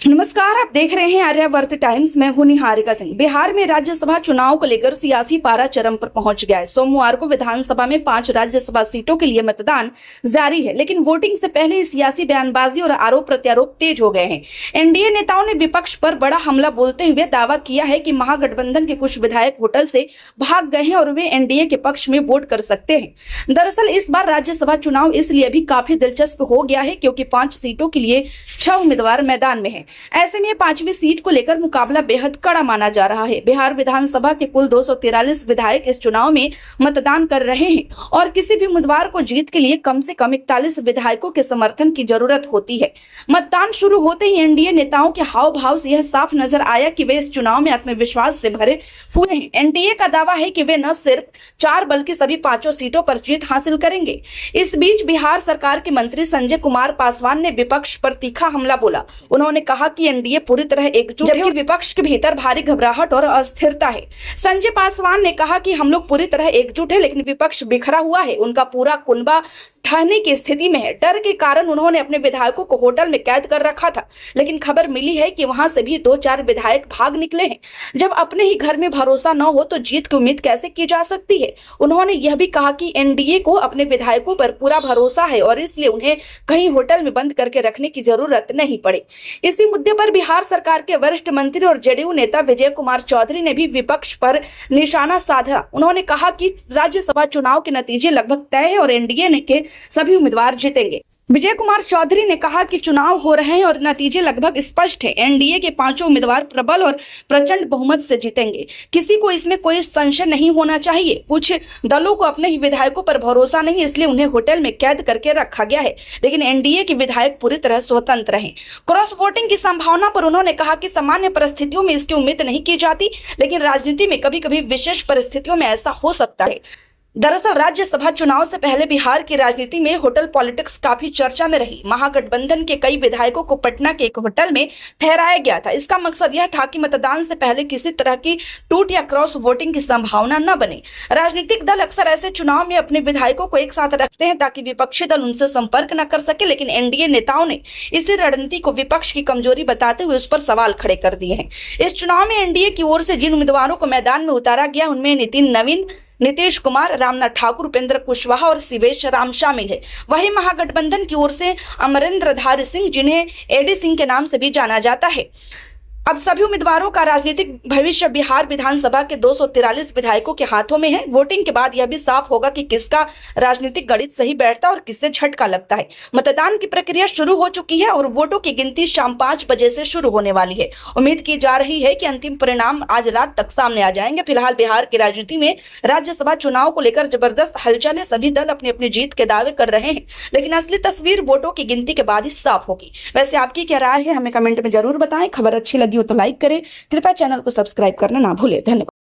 नमस्कार, आप देख रहे हैं आर्यावर्त टाइम्स। मैं हूं निहारिका सिंह। बिहार में राज्यसभा चुनाव को लेकर सियासी पारा चरम पर पहुंच गया है। सोमवार को विधानसभा में 5 राज्यसभा सीटों के लिए मतदान जारी है, लेकिन वोटिंग से पहले ही सियासी बयानबाजी और आरोप प्रत्यारोप तेज हो गए हैं। एनडीए नेताओं ने विपक्ष पर बड़ा हमला बोलते हुए दावा किया है कि महागठबंधन के कुछ विधायक होटल से भाग गए हैं और वे एनडीए के पक्ष में वोट कर सकते हैं। दरअसल इस बार राज्यसभा चुनाव इसलिए भी काफी दिलचस्प हो गया है क्योंकि 5 सीटों के लिए 6 उम्मीदवार मैदान में हैं। ऐसे में 5वीं सीट को लेकर मुकाबला बेहद कड़ा माना जा रहा है। बिहार विधानसभा के कुल 243 विधायक इस चुनाव में मतदान कर रहे हैं और किसी भी उम्मीदवार को जीत के लिए कम से कम 41 विधायकों के समर्थन की जरूरत होती है। मतदान शुरू होते ही एनडीए नेताओं के हाव भाव से यह साफ नजर आया कि वे इस चुनाव में आत्मविश्वास से भरे हुए हैं। एनडीए का दावा है कि वे न सिर्फ 4 बल्कि सभी 5 सीटों पर जीत हासिल करेंगे। इस बीच बिहार सरकार के मंत्री संजय कुमार पासवान ने विपक्ष पर तीखा हमला बोला। उन्होंने कहा कि एनडीए पूरी तरह एकजुट है, जबकि विपक्ष के भीतर भारी घबराहट और अस्थिरता है। संजय पासवान ने कहा कि हम लोग पूरी तरह एकजुट है, लेकिन विपक्ष बिखरा हुआ है। उनका पूरा कुनबा ठहरने की स्थिति में है। डर के कारण उन्होंने अपने विधायकों को होटल में कैद कर रखा था, लेकिन खबर मिली है कि वहां से भी 2-4 विधायक भाग निकले हैं। जब अपने ही घर में भरोसा न हो तो जीत की उम्मीद कैसे की जा सकती है। उन्होंने यह भी कहा कि एनडीए को अपने विधायकों पर पूरा भरोसा है और इसलिए उन्हें कहीं होटल में बंद करके रखने की जरूरत नहीं पड़े। इसी मुद्दे पर बिहार सरकार के वरिष्ठ मंत्री और जेडीयू नेता विजय कुमार चौधरी ने भी विपक्ष पर निशाना साधा। उन्होंने कहा कि राज्यसभा चुनाव के नतीजे लगभग तय है और एनडीए के सभी उम्मीदवार जीतेंगे। विजय कुमार चौधरी ने कहा कि चुनाव हो रहे हैं और नतीजे लगभग स्पष्ट है। एनडीए के 5 उम्मीदवार प्रबल और प्रचंड बहुमत से जीतेंगे। किसी को इसमें कोई संशय नहीं होना चाहिए। कुछ दलों को अपने ही विधायकों पर भरोसा नहीं, इसलिए उन्हें होटल में कैद करके रखा गया है, लेकिन एनडीए के विधायक पूरी तरह स्वतंत्र हैं। क्रॉस वोटिंग की संभावना पर उन्होंने कहा कि सामान्य परिस्थितियों में इसकी उम्मीद नहीं की जाती, लेकिन राजनीति में कभी कभी विशेष परिस्थितियों में ऐसा हो सकता है। दरअसल राज्यसभा चुनाव से पहले बिहार की राजनीति में होटल पॉलिटिक्स काफी चर्चा में रही। महागठबंधन के कई विधायकों को पटना के एक होटल में ठहराया गया था। इसका मकसद यह था कि मतदान से पहले किसी तरह की टूट या क्रॉस वोटिंग की संभावना न बने। राजनीतिक दल अक्सर ऐसे चुनाव में अपने विधायकों को एक साथ रखते हैं ताकि विपक्षी दल उनसे संपर्क न कर सके, लेकिन एनडीए नेताओं ने इसी रणनीति को विपक्ष की कमजोरी बताते हुए उस पर सवाल खड़े कर दिए हैं। इस चुनाव में एनडीए की ओर से जिन उम्मीदवारों को मैदान में उतारा गया उनमें नितिन नवीन, नीतीश कुमार, रामनाथ ठाकुर, उपेंद्र कुशवाहा और शिवेश राम शामिल है। वहीं महागठबंधन की ओर से अमरिंदरधारी सिंह, जिन्हें एडी सिंह के नाम से भी जाना जाता है। अब सभी उम्मीदवारों का राजनीतिक भविष्य बिहार विधानसभा के 243 विधायकों के हाथों में है। वोटिंग के बाद यह भी साफ होगा कि किसका राजनीतिक गणित सही बैठता है और किससे झटका लगता है। मतदान की प्रक्रिया शुरू हो चुकी है और वोटों की गिनती शाम 5 बजे से शुरू होने वाली है। उम्मीद की जा रही है कि अंतिम परिणाम आज रात तक सामने आ जाएंगे। फिलहाल बिहार की राजनीति में राज्यसभा चुनाव को लेकर जबरदस्त हलचल है। सभी दल अपनी अपनी जीत के दावे कर रहे हैं, लेकिन असली तस्वीर वोटों की गिनती के बाद ही साफ होगी। वैसे आपकी क्या राय है, हमें कमेंट में जरूर बताएं। खबर अच्छी लगी हो तो लाइक करें। कृपया चैनल को सब्सक्राइब करना ना भूलें। धन्यवाद।